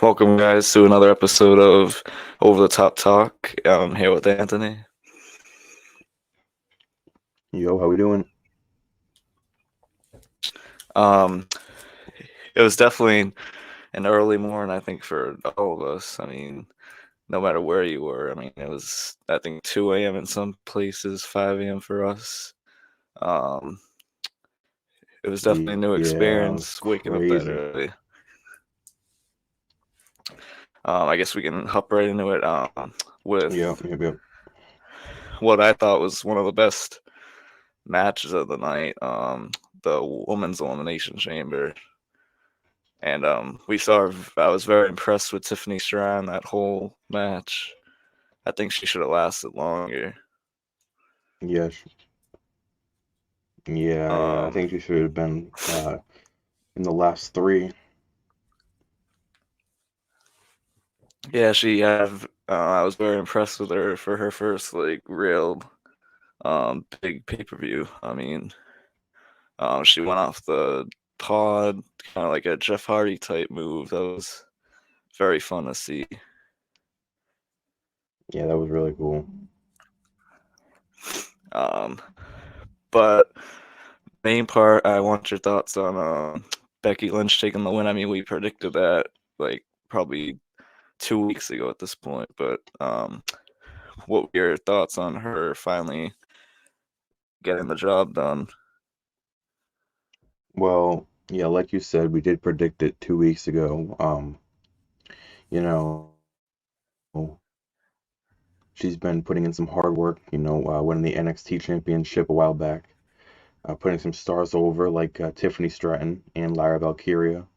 Welcome, guys, to another episode of Over the Top Talk. I'm here with Anthony. Yo, how we doing? Um, it was definitely an early morning, I think, for all of us. No matter where you were. It was, I think, 2 a.m. in some places, 5 a.m. for us. Um, it was definitely a new Yeah, it was experience waking up that crazy. early. I guess we can hop right into it with Yep. what I thought was one of the best matches of the night, the women's elimination chamber. And I was very impressed with Tiffany Stratton that whole match. I think she should have lasted longer. Yeah, yeah. I Um, think she should have been in the last three. yeah, she have. I was very impressed with her for her first like real big pay per view. She went off the pod, kind of like a Jeff Hardy type move. That was very fun to see. Yeah, that was really cool. Um, but main part, I want your thoughts on Becky Lynch taking the win. We predicted that like probably 2 weeks ago at this point, but what were your thoughts on her finally getting the job done? Well, yeah, like you said, we did predict it 2 weeks ago. You know, she's been putting in some hard work. Winning the NXT championship a while back, putting some stars over like Tiffany Stratton and Lyra Valkyria.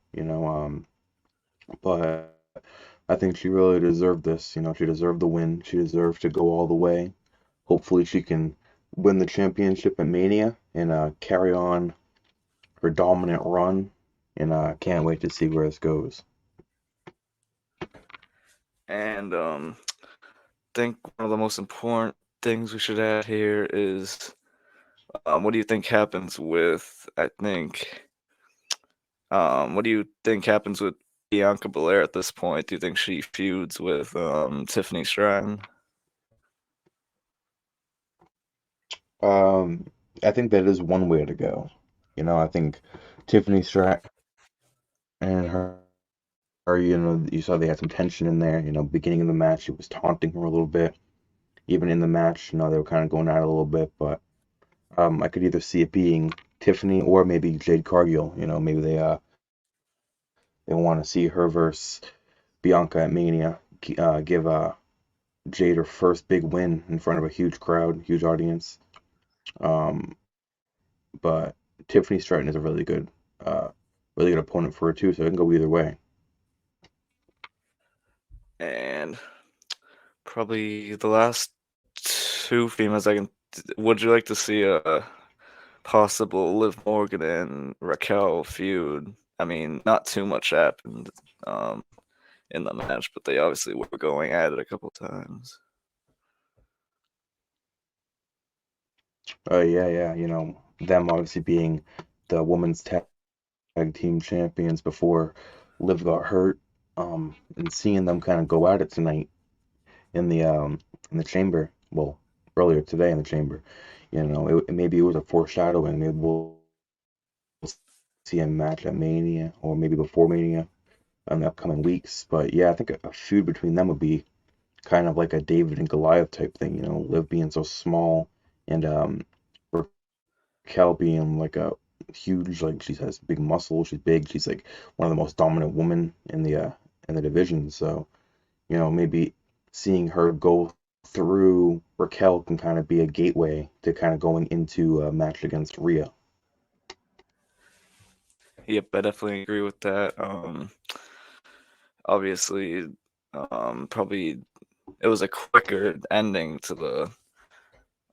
But I think she really deserved this. She deserved the win. She deserved to go all the way. Hopefully, she can win the championship at Mania and carry on her dominant run. And can't wait to see where this goes. And think one of the most important things we should add here is what do you think happens with? What do you think happens with Bianca Belair at this point? Do you think she feuds with Tiffany Stratton? Um, I think that is one way to go. I think Tiffany Stratton and her, you saw they had some tension in there. Beginning of the match, she was taunting her a little bit. Even in the match, they were kind of going at it a little bit, but I could either see it being Tiffany or maybe Jade Cargill. Maybe they want to see her versus Bianca at Mania, give Jade her first big win in front of a huge crowd, huge audience. Um, but Tiffany Stratton is a really good opponent for her too, so it can go either way. And probably the last two females I can. Would you like to see a possible Liv Morgan and Raquel feud? Not too much happened um, in the match, but they obviously were going at it a couple times. Yeah. Them obviously being the women's tag team champions before Liv got hurt. And seeing them kind of go at it tonight in the chamber. Well, earlier today in the chamber. Maybe it was a foreshadowing. Maybe we'll see a match at Mania or maybe before Mania in the upcoming weeks. But yeah, I think a feud between them would be kind of like a David and Goliath type thing. Liv being so small and Raquel being like a huge, like she has big muscle. She's big. She's like one of the most dominant women in the division. So maybe seeing her go through Raquel can kind of be a gateway to kind of going into a match against Rhea. Yep, I definitely agree with that. Obviously, probably it was a quicker ending to the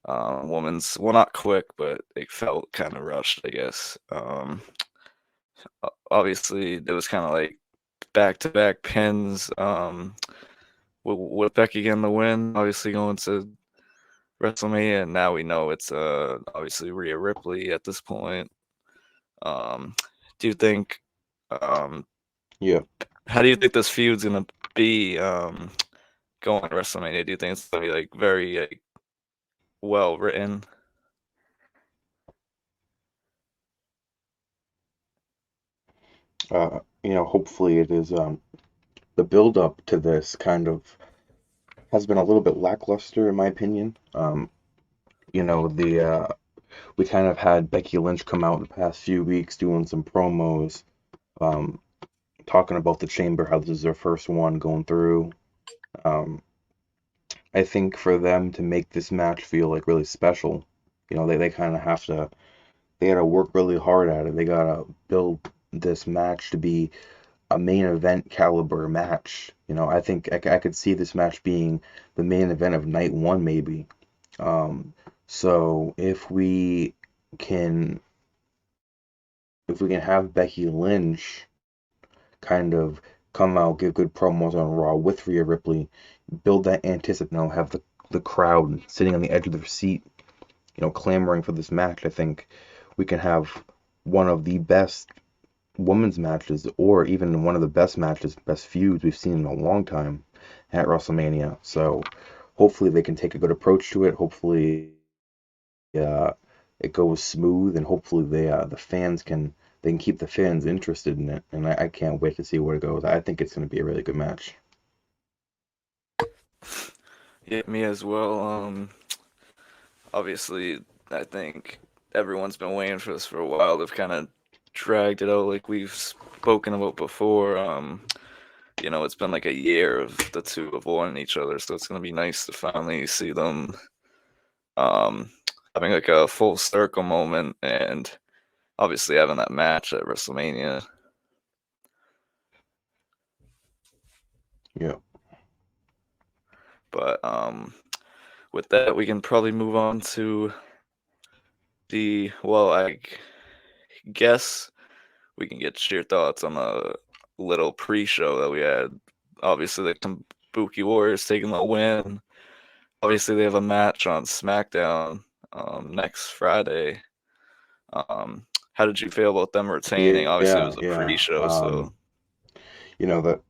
woman's. Well, not quick, but it felt kind of rushed, I guess. Obviously, it was kind of like back to back pins. With Becky getting the win, obviously going to WrestleMania, and now we know it's obviously Rhea Ripley at this point. Um, do you think um, Yeah. how do you think this feud's gonna be going to WrestleMania? Do you think it's gonna be like very like well written? Hopefully it is. The build up to this kind of has been a little bit lackluster in my opinion. The we kind of had Becky Lynch come out the past few weeks doing some promos, um, talking about the Chamber, how this is their first one going through. Um, I think for them to make this match feel like really special, they kind of have to, they got to work really hard at it. They got to build this match to be a main event caliber match. I think I could see this match being the main event of night one, maybe. Um, so can, if we can have Becky Lynch kind of come out, give good promos on Raw with Rhea Ripley, build that anticipation, have the crowd sitting on the edge of their seat, clamoring for this match. I think we can have one of the best women's matches, or even one of the best matches, best feuds we've seen in a long time at WrestleMania. So hopefully they can take a good approach to it. Hopefully uh, it goes smooth, and hopefully they can keep the fans interested in it. And I can't wait to see where it goes. I think it's going to be a really good match. Yeah, me as well. Obviously, I think everyone's been waiting for this for a while. They've kind of dragged it out, like we've spoken about before. It's been like a year of the two avoiding each other, so it's gonna be nice to finally see them um, having like a full circle moment, and obviously having that match at WrestleMania. Yeah. But with that, we can probably move on to I guess we can get your thoughts on a little pre-show that we had. Obviously, the Kabuki Warriors taking the win. Obviously, they have a match on SmackDown next Friday. How did you feel about them retaining? Obviously, it Yeah, was a yeah. pre-show, so You know that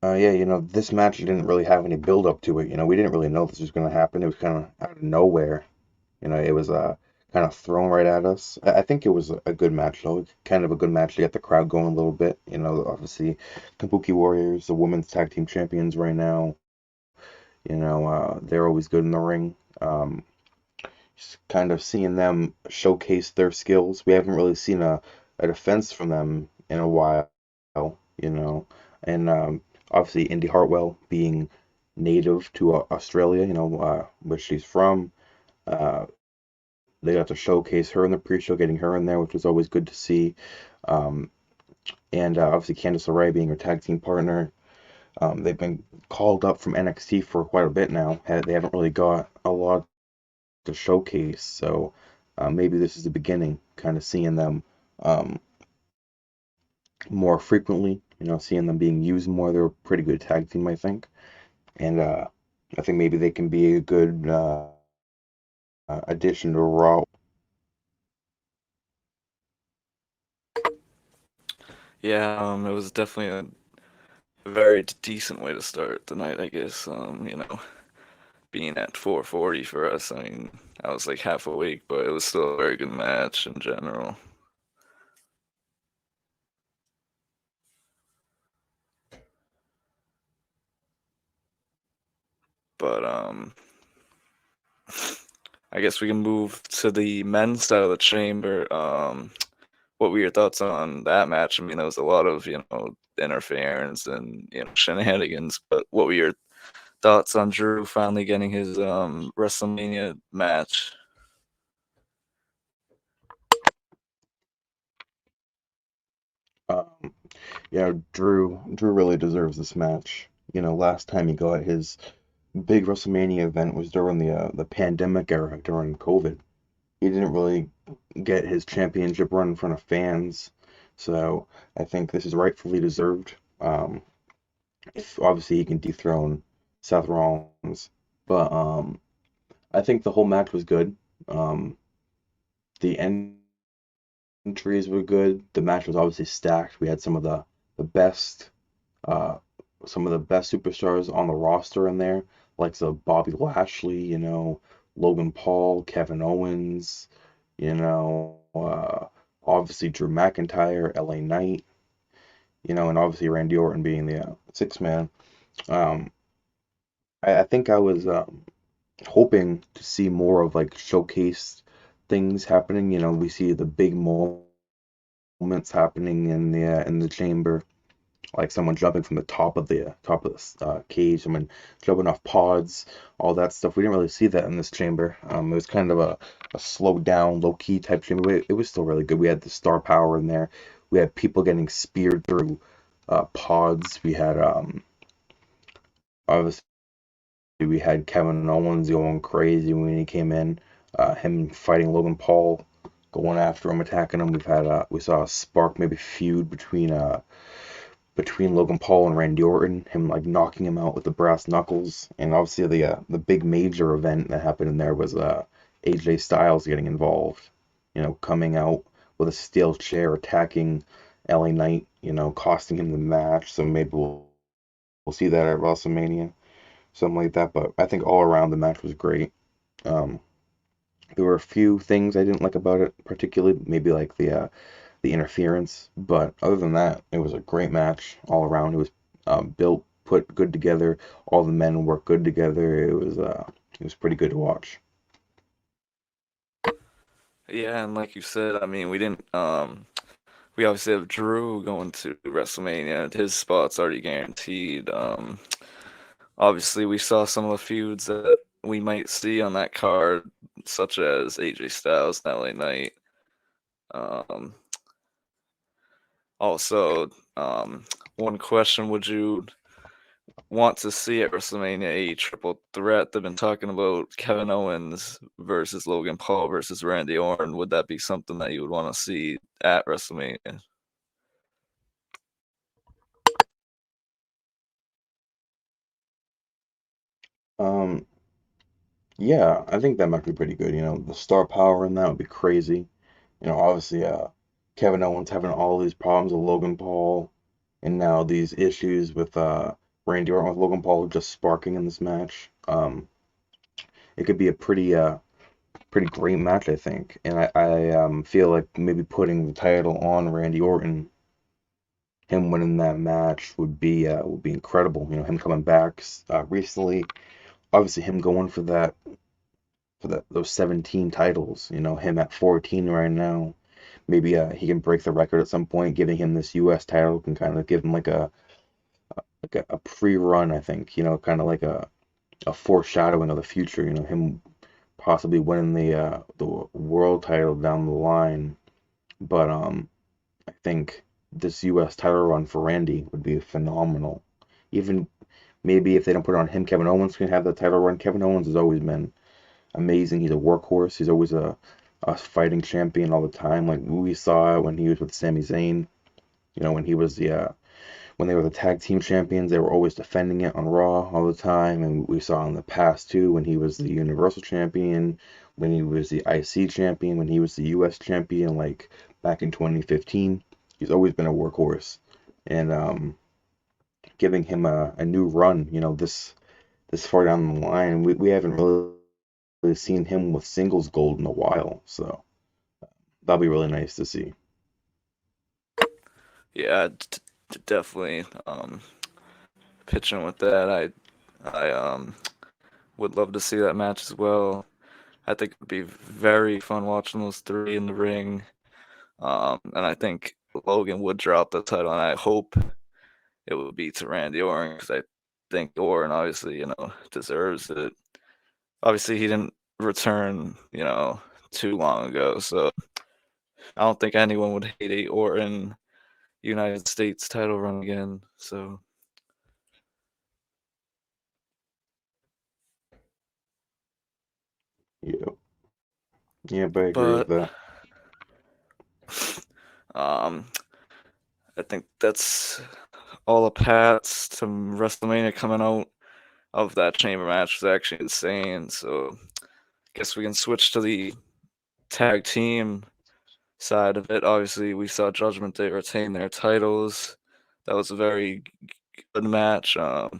yeah, this match didn't really have any build up to it. We didn't really know this was going to happen. It was kind of out of nowhere. It was kind of thrown right at us. I think it was a good match, though. Kind of a good match to get the crowd going a little bit. Obviously, Kabuki Warriors, the women's tag team champions right now. They're always good in the ring. Um, just kind of seeing them showcase their skills. We haven't really seen a defense from them in a while, you know. And obviously, Indy Hartwell being native to Australia, where she's from. Uh, they got to showcase her in the pre-show, getting her in there, which was always good to see. Um, and obviously, Candice LeRae being her tag team partner. They've been called up from NXT for quite a bit now. They haven't really got a lot to showcase, so maybe this is the beginning, kind of seeing them um, more frequently. Seeing them being used more. They're a pretty good tag team, I think, and I think maybe they can be a good addition to Raw. yeah, it was definitely a very decent way to start the night, I guess. Being at 4:40 for us, I mean, I was like half awake, but it was still a very good match in general. But I guess we can move to the men's side of the chamber. What were your thoughts on that match? I mean, there was a lot of interference and shenanigans. But what were your thoughts on Drew finally getting his WrestleMania match? Um, Drew really deserves this match. Last time he got his big WrestleMania event was during the pandemic era, during COVID. He didn't really get his championship run in front of fans, so I think this is rightfully deserved. If obviously he can dethrone Seth Rollins, but I think the whole match was good. The ending entries were good. The match was obviously stacked. We had the best uh some of the best superstars on the roster in there, like so Bobby Lashley, Logan Paul, Kevin Owens, obviously Drew McIntyre, LA Knight, and obviously Randy Orton being the six man. Um, I think I was hoping to see more of like showcase things happening. We see the big moments happening in the chamber, like someone jumping from the top of the cage, someone jumping off pods, all that stuff. We didn't really see that in this chamber. It was kind of a slowed down, low key type chamber. It was still really good. We had the star power in there. We had people getting speared through pods. We had obviously we had Kevin Owens going crazy when he came in. Him fighting Logan Paul, going after him, attacking him. We saw a spark, maybe feud between Logan Paul and Randy Orton, him like knocking him out with the brass knuckles, and obviously the big major event that happened in there was AJ Styles getting involved, coming out with a steel chair, attacking LA Knight, costing him the match. So maybe we'll see that at WrestleMania, something like that. But I think all around the match was great. Um, there were a few things I didn't like about it, particularly maybe like the interference. But other than that, it was a great match all around. It was built, put good together. All the men worked good together. It was pretty good to watch. Yeah, and like you said, I mean, we obviously have Drew going to WrestleMania. His spot's already guaranteed. Obviously, we saw some of the feuds that we might see on that card, such as AJ Styles and LA Knight. Um, also, one question: would you want to see at WrestleMania a triple threat? They've been talking about Kevin Owens versus Logan Paul versus Randy Orton. Would that be something that you would want to see at WrestleMania? Um, yeah, I think that might be pretty good. The star power in that would be crazy. Obviously, Kevin Owens having all these problems with Logan Paul, and now these issues with Randy Orton with Logan Paul just sparking in this match. It could be a pretty great match, I think. And I feel like maybe putting the title on Randy Orton, him winning that match would be incredible. Him coming back recently, obviously him going for that those 17 titles. Him at 14 right now. Maybe he can break the record at some point. Giving him this U.S. title can kind of give him like a pre-run, I think. Kind of like a foreshadowing of the future. Him possibly winning the world title down the line. But I think this U.S. title run for Randy would be phenomenal. Even maybe if they don't put it on him, Kevin Owens can have the title run. Kevin Owens has always been amazing. He's a workhorse. He's always a fighting champion all the time. Like we saw it when he was with Sami Zayn. When he was when they were the tag team champions, they were always defending it on Raw all the time. And we saw in the past too when he was the Universal Champion, when he was the IC champion, when he was the US champion, like back in 2015. He's always been a workhorse. And giving him a new run, this far down the line, we haven't really seen him with singles gold in a while. So that'll be really nice to see. Yeah, definitely. Pitching with that, I would love to see that match as well. I think it would be very fun watching those three in the ring. And I think Logan would drop the title, and I hope it would be to Randy Orton because I think Orton obviously, deserves it. Obviously, he didn't return, too long ago, so I don't think anyone would hate a Orton United States title run again. So, Yeah, yeah, but I agree with but that. um, I think that's all the paths to WrestleMania coming out of that chamber match was actually insane. So, guess we can switch to the tag team side of it. Obviously, we saw Judgment Day retain their titles. That was a very good match. What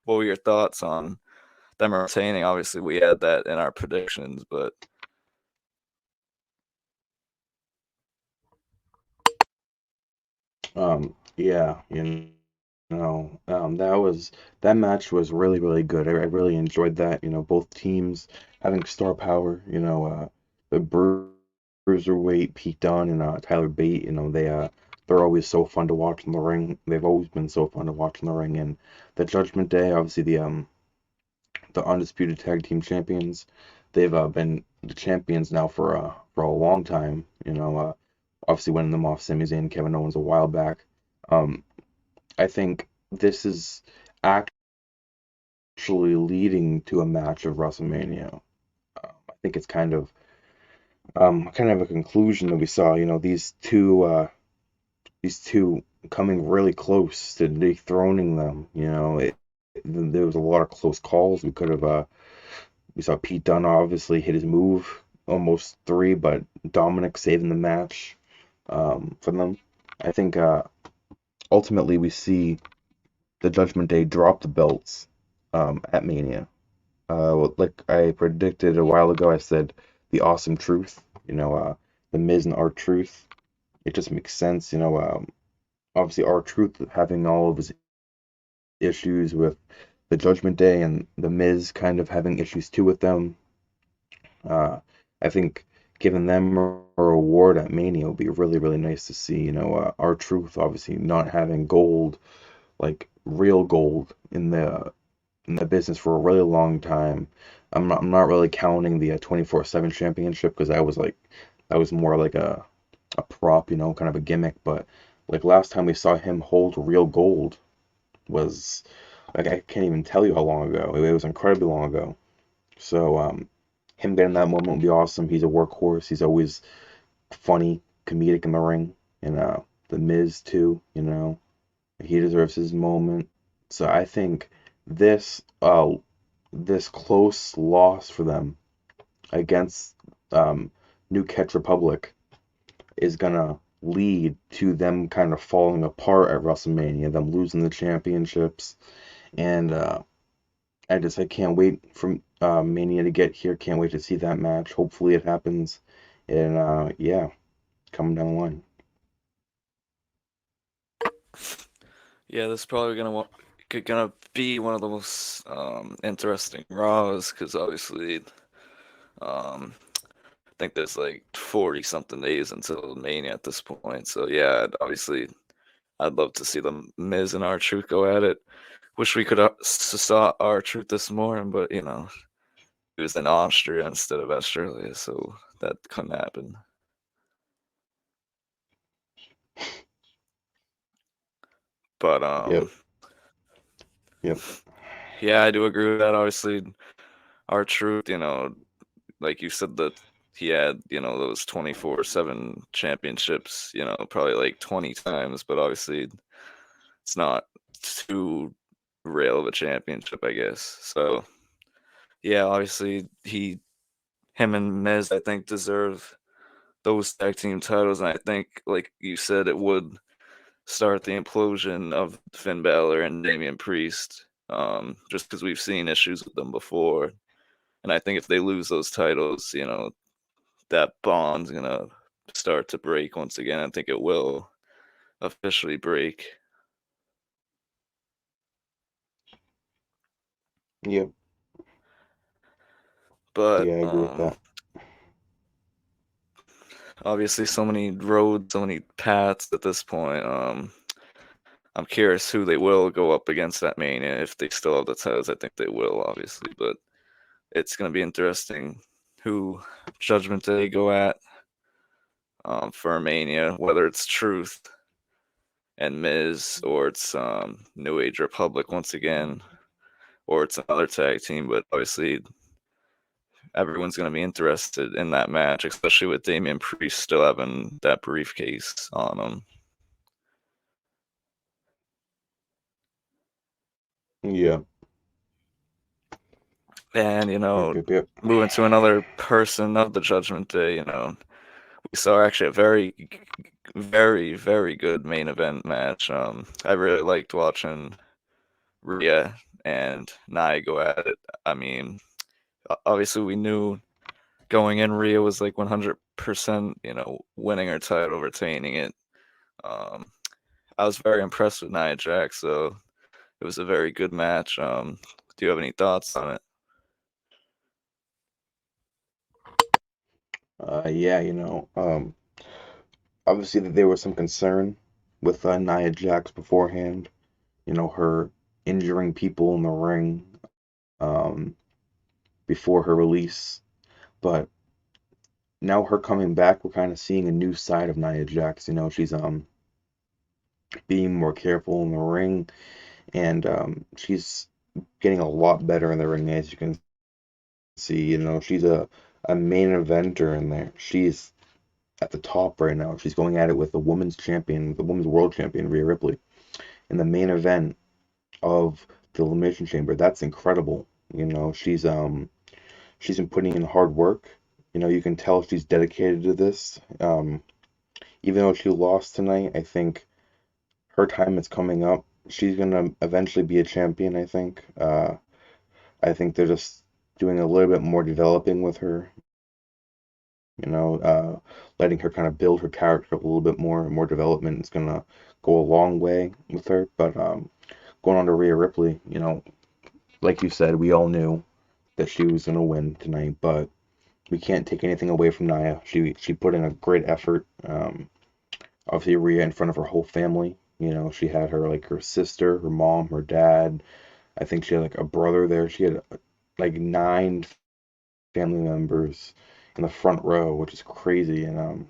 were your thoughts on them retaining? Obviously, we had that in our predictions, but Yeah, that match was really, really good. I really enjoyed that. Both teams having star power. The Bruiserweight, Pete Dunne and Tyler Bate. They're always so fun to watch in the ring. They've always been so fun to watch in the ring. And the Judgment Day, obviously the undisputed tag team champions. They've been the champions now for a long time. Obviously winning them off Sami Zayn and Kevin Owens a while back. Um, I think this is actually leading to a match of WrestleMania. I think it's kind of a conclusion that we saw. These two coming really close to dethroning them. There was a lot of close calls. We saw Pete Dunne obviously hit his move almost three, but Dominic saving the match for them. I think ultimately we see the Judgment Day drop the belts at Mania. Like I predicted a while ago, I said the awesome truth, the Miz and R-Truth. It just makes sense, obviously R-Truth having all of his issues with the Judgment Day and the Miz kind of having issues too with them. I think giving them a reward at Mania would be really, really nice to see. R-Truth obviously not having gold, like real gold in the business for a really long time. I'm not really counting the 24/7 championship because that was more like a prop, kind of a gimmick. But like last time we saw him hold real gold was like I can't even tell you how long ago. It was incredibly long ago. So him getting that moment would be awesome. He's a workhorse. He's always funny, comedic in the ring, and the Miz too. He deserves his moment. So I think this this close loss for them against New Catch Republic is gonna lead to them kind of falling apart at WrestleMania, them losing the championships, and I can't wait for Mania to get here. Can't wait to see that match. Hopefully it happens, and yeah, coming down the line. yeah, this is probably gonna be one of the most interesting Raws because obviously I think there's like 40 something days until Mania at this point. So yeah, obviously I'd love to see the Miz and R-Truth go at it. Wish we could saw R-Truth this morning, but he was in Austria instead of Australia, so that couldn't happen. But Yep, yep, yeah, I do agree with that. Obviously, R-Truth, like you said that he had, those 24/7 championships, probably like 20 times, but obviously it's not too real of a championship, I guess. So yeah, obviously him and Miz, I think, deserve those tag team titles, and I think, like you said, it would start the implosion of Finn Balor and Damian Priest, just because we've seen issues with them before, and I think if they lose those titles, that bond's gonna start to break once again. I think it will officially break, yep. but Yeah, I agree with that. obviously so many roads, so many paths at this point. I'm curious who they will go up against at Mania if they still have the titles. I think they will, obviously, but it's going to be interesting who Judgment Day go at for Mania, whether it's Truth and Miz or it's New Age Republic once again, or it's another tag team. But obviously, everyone's going to be interested in that match, especially with Damian Priest still having that briefcase on him. Yeah, And, yep, yep, yep. moving to another person of the Judgment Day, we saw actually a very good main event match. I really liked watching Rhea and Nia go at it. I mean, obviously we knew going in Rhea was like 100%, winning her title, retaining it. Um, I was very impressed with Nia Jax, so it was a very good match. Do you have any thoughts on it? Yeah, obviously there was some concern with Nia Jax beforehand. Her injuring people in the ring um, before her release, but now her coming back, we're kind of seeing a new side of Nia Jax. She's being more careful in the ring, and she's getting a lot better in the ring, as you can see. She's a main eventer in there. She's at the top right now. She's going at it with the women's world champion, Rhea Ripley, in the main event of the Elimination Chamber. That's incredible. She's been putting in hard work. You can tell she's dedicated to this. Even though she lost tonight, I think her time is coming up. She's gonna eventually be a champion, I think. I think they're just doing a little bit more developing with her, letting her kind of build her character a little bit more. More development is gonna go a long way with her. But going on to Rhea Ripley, like you said, we all knew that she was gonna win tonight, but we can't take anything away from Nia. She put in a great effort. Obviously, Rhea in front of her whole family. She had her sister, her mom, her dad. I think she had like a brother there. She had like nine family members in the front row, which is crazy. And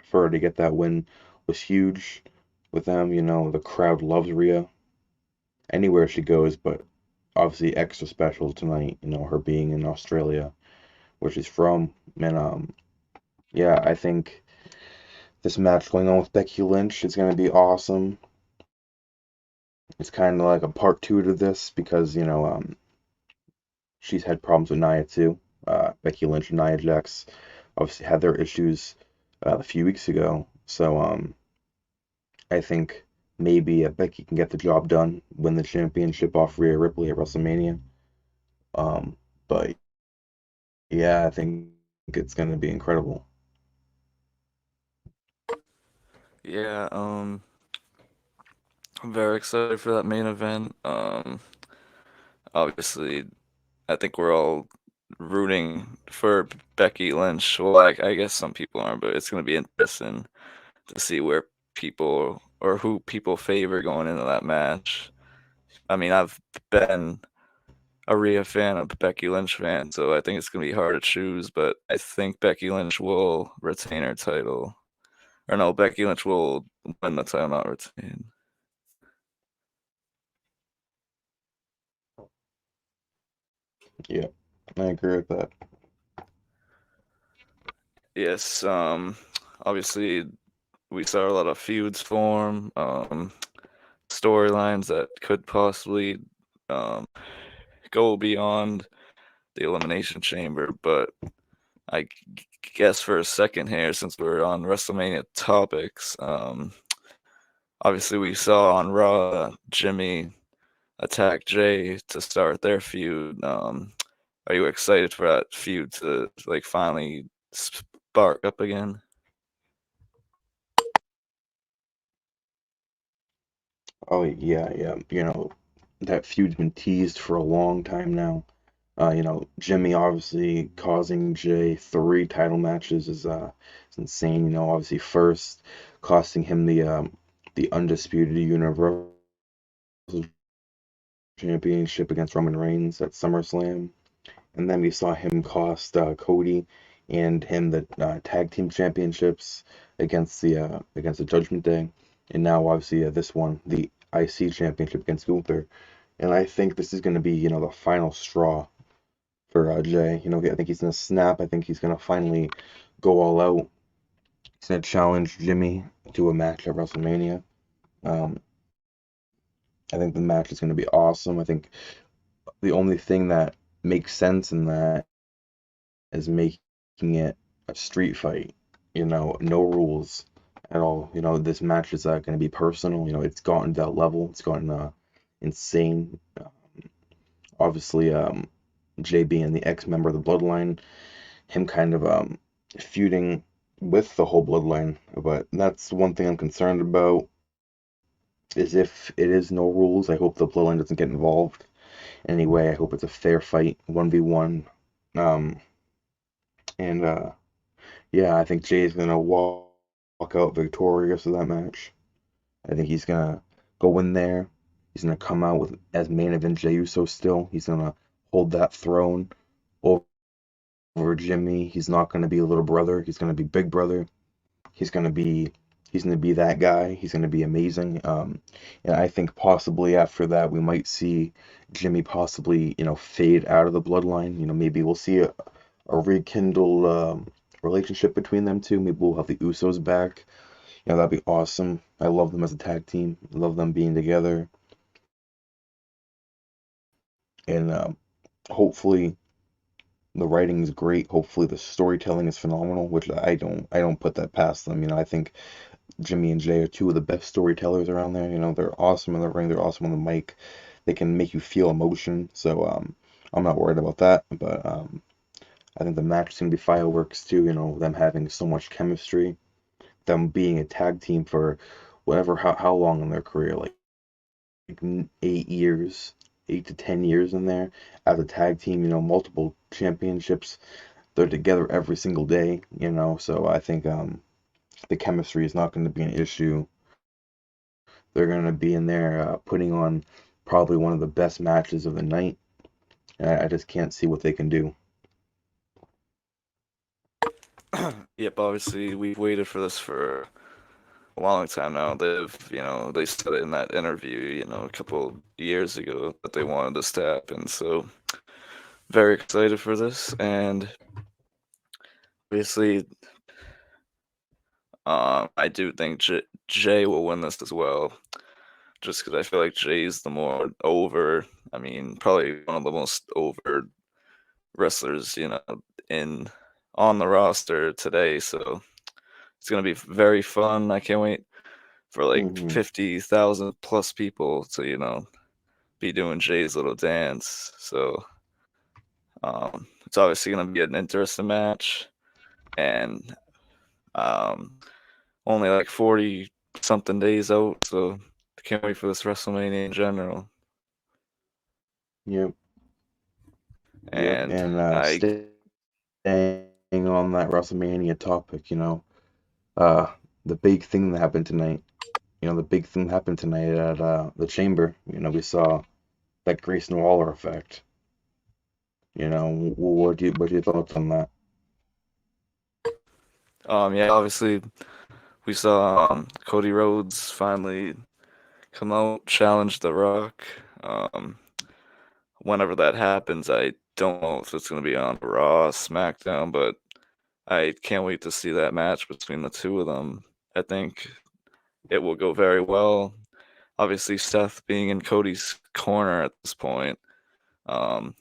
for her to get that win was huge with them. The crowd loves Rhea anywhere she goes, but obviously extra special tonight, her being in Australia, where she's from. And yeah, I think this match going on with Becky Lynch is going to be awesome. It's kind of like a part two to this because, she's had problems with Nia too. Becky Lynch and Nia Jax obviously had their issues a few weeks ago. So I think maybe Becky can get the job done, win the championship off Rhea Ripley at WrestleMania. But yeah, I think it's going to be incredible. Yeah, I'm very excited for that main event. Obviously, I think we're all rooting for Becky Lynch. Well, I guess some people aren't, but it's going to be interesting to see where people or who people favor going into that match. I mean, I've been a Rhea fan, a Becky Lynch fan, so I think it's going to be hard to choose, but I think Becky Lynch will retain her title. Or no, Becky Lynch will win the title, not retain. Yeah, I agree with that. Yes, obviously we saw a lot of feuds form, storylines that could possibly um, go beyond the Elimination Chamber, but I guess for a second here, since we're on WrestleMania topics, obviously we saw on Raw Jimmy attack Jay to start their feud. Are you excited for that feud to like finally spark up again? Oh yeah, yeah. That feud's been teased for a long time now. Jimmy obviously causing Jay three title matches is insane. Obviously first costing him the undisputed Universal Championship against Roman Reigns at SummerSlam, and then we saw him cost Cody and him the tag team championships against the Judgment Day, and now obviously this one, the IC championship against Gunther. And I think this is going to be, the final straw for Jay. I think he's going to snap. I think he's going to finally go all out. He's going to challenge Jimmy to a match at WrestleMania. Um, I think the match is going to be awesome. I think the only thing that makes sense in that is making it a street fight. no rules at all. This match is going to be personal. It's gotten to that level. It's gotten insane. Obviously, Jay being the ex-member of the Bloodline, him kind of feuding with the whole Bloodline. But that's one thing I'm concerned about is if it is no rules, I hope the Bloodline doesn't get involved anyway. I hope it's a fair fight, 1v1. Um, and yeah, I think Jay's gonna walk out victorious of that match. I think he's gonna go in there. He's gonna come out with as main event Jey Uso still. He's gonna hold that throne over Jimmy. He's not gonna be a little brother. He's gonna be big brother. He's gonna be he's gonna be that guy. He's gonna be amazing. And I think possibly after that we might see Jimmy possibly fade out of the bloodline. Maybe we'll see a rekindled relationship between them two. Maybe we'll have the Usos back. That'd be awesome. I love them as a tag team. I love them being together. And hopefully the writing is great. Hopefully the storytelling is phenomenal, which I don't put that past them. I think Jimmy and Jay are two of the best storytellers around there. They're awesome in the ring. They're awesome on the mic. They can make you feel emotion. So I'm not worried about that. But I think the match is gonna be fireworks too. Them having so much chemistry, them being a tag team for whatever how long in their career, like 8 years, 8 to 10 years in there as a tag team. Multiple championships. They're together every single day. So I think the chemistry is not going to be an issue. They're going to be in there putting on probably one of the best matches of the night. And I just can't see what they can do. Yep, obviously we've waited for this for a long time now. They said it in that interview, a couple years ago that they wanted this to happen. So very excited for this, and obviously, I do think Jay will win this as well, just because I feel like Jay's the more over. I mean, probably one of the most over wrestlers, in on the roster today. So it's gonna be very fun. I can't wait for like Hmm 50,000 plus people to be doing Jay's little dance. So it's obviously gonna be an interesting match, and um, only like 40 something days out. So I can't wait for this WrestleMania in general. Yep, yep. And And I staying on that WrestleMania topic, uh, the big thing that happened tonight. The big thing that happened tonight at the Chamber. We saw that Grayson Waller effect. What are your thoughts on that? yeah, obviously we saw Cody Rhodes finally come out, challenge The Rock. Um, Whenever that happens, I don't know if it's going to be on Raw, SmackDown, but I can't wait to see that match between the two of them. I think it will go very well. Obviously, Seth being in Cody's corner at this point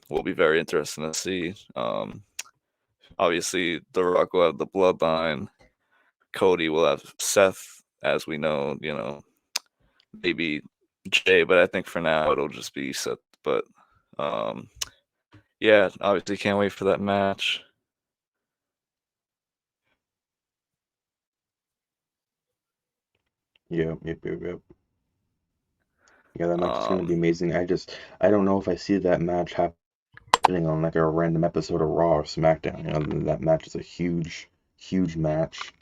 will be very interesting to see. Obviously, The Rock will have the bloodline. Cody will have Seth, as we know, maybe Jay, but I think for now it'll just be Seth. But um, yeah, obviously can't wait for that match. Yep, yep, yep, yep. Yeah, that match is gonna be Um, amazing. I don't know if I see that match happening on like a random episode of Raw or SmackDown. That match is a huge, huge match.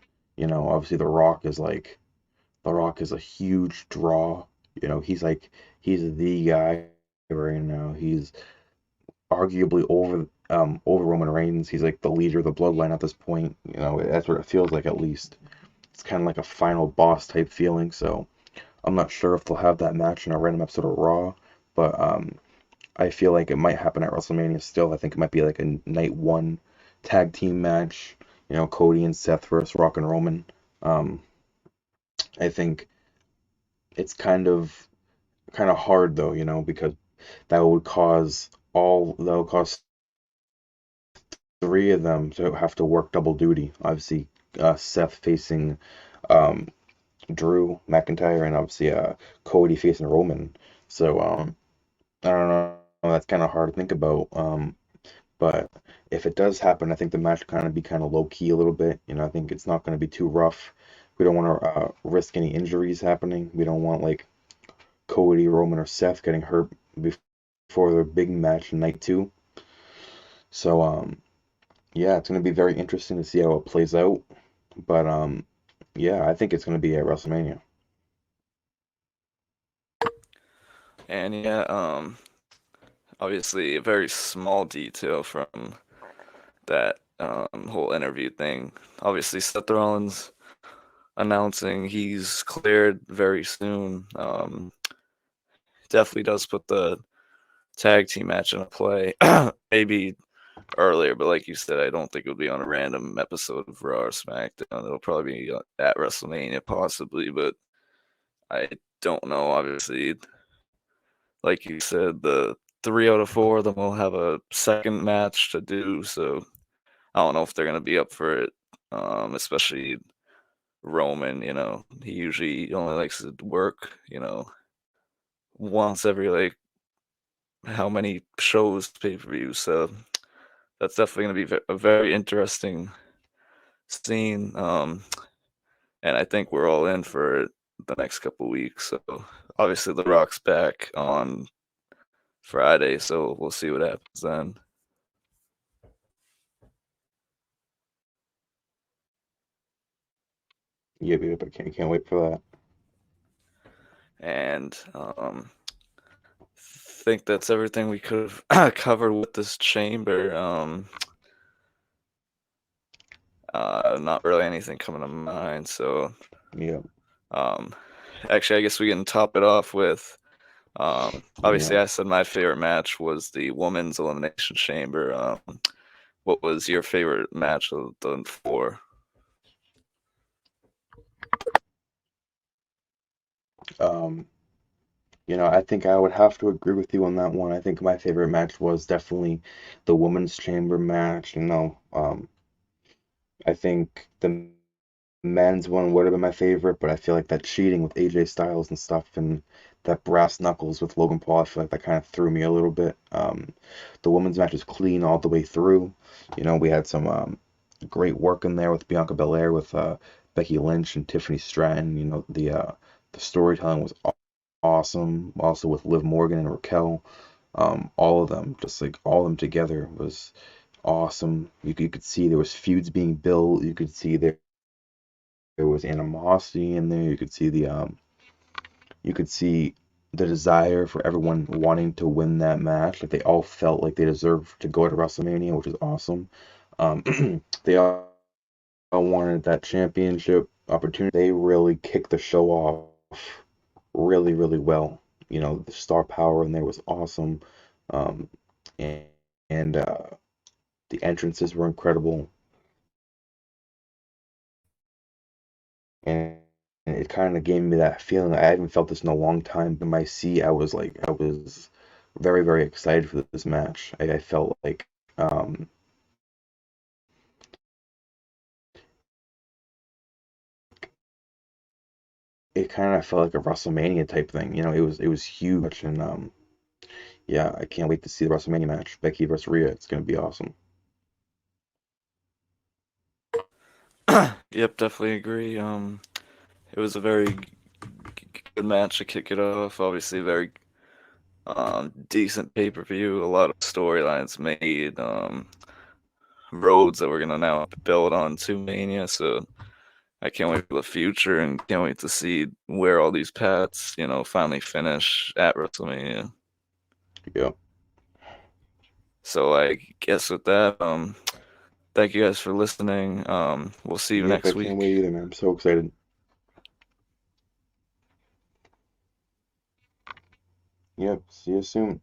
Obviously The Rock is a huge draw. He's the guy right now. He's arguably over Roman Reigns. He's like the leader of the bloodline at this point. That's what it feels like at least. It's kind of like a final boss type feeling. So I'm not sure if they'll have that match in a random episode of Raw, but I feel like it might happen at WrestleMania still. I think it might be like a night one tag team match. Cody and Seth versus Rock and Roman. Um, I think it's kind of hard though, because that would cause three of them to have to work double duty. Obviously, Seth facing um, Drew McIntyre, and obviously Cody facing Roman. So I don't know. That's kind of hard to think about. But if it does happen, I think the match kind of be kind of low key a little bit. I think it's not going to be too rough. We don't want to risk any injuries happening. We don't want like Cody, Roman, or Seth getting hurt before their big match night two. So yeah, it's going to be very interesting to see how it plays out. But yeah, I think it's going to be at WrestleMania. And yeah, obviously a very small detail from that whole interview thing. Obviously, Seth Rollins announcing he's cleared very soon. Definitely does put the tag team match into play. Maybe earlier, but like you said, I don't think it would be on a random episode of Raw or SmackDown. It'll probably be at WrestleMania, possibly, but I don't know. Obviously, like you said, the 3 out of 4 of them will have a second match to do, so I don't know if they're gonna be up for it. Especially Roman, he usually only likes to work, once every like how many shows pay per view. So that's definitely gonna be a very interesting scene. And I think we're all in for it the next couple weeks. So obviously, The Rock's back on Friday, so we'll see what happens then. Yeah, but I can't wait for that. And think that's everything we could have covered with this chamber. Not really anything coming to mind. So, Yeah, um, actually, I guess we can top it off with. Obviously, yeah. I said my favorite match was the women's elimination chamber. What was your favorite match of the four? Um, I think I would have to agree with you on that one. I think my favorite match was definitely the women's chamber match. I think the men's one would have been my favorite, but I feel like that cheating with AJ Styles and stuff and that brass knuckles with Logan Paul, I feel like that kind of threw me a little bit. The women's match was clean all the way through. We had some great work in there with Bianca Belair, with Becky Lynch and Tiffany Stratton. The storytelling was awesome. Also with Liv Morgan and Raquel, all of them, just like all of them together was awesome. You could see there was feuds being built. You could see there was animosity in there. You could see the desire for everyone wanting to win that match. Like they all felt like they deserved to go to WrestleMania, which is awesome. They all wanted that championship opportunity. They really kicked the show off really, really well. The star power in there was awesome. Um, and and the entrances were incredible. And it kind of gave me that feeling. I haven't felt this in a long time. In my seat, I was very, very excited for this match. I felt like um, it kind of felt like a WrestleMania type thing. It was huge, and yeah, I can't wait to see the WrestleMania match, Becky versus Rhea. It's gonna be awesome. Yep, definitely agree. It was a very good match to kick it off. Obviously, very decent pay per view. A lot of storylines made. Roads that we're gonna now build on to Mania. So I can't wait for the future and can't wait to see where all these paths, finally finish at WrestleMania. Yeah, So I guess with that, thank you guys for listening. We'll see you yep. I next can't week. wait either, man. I'm so excited. Yep. See you soon.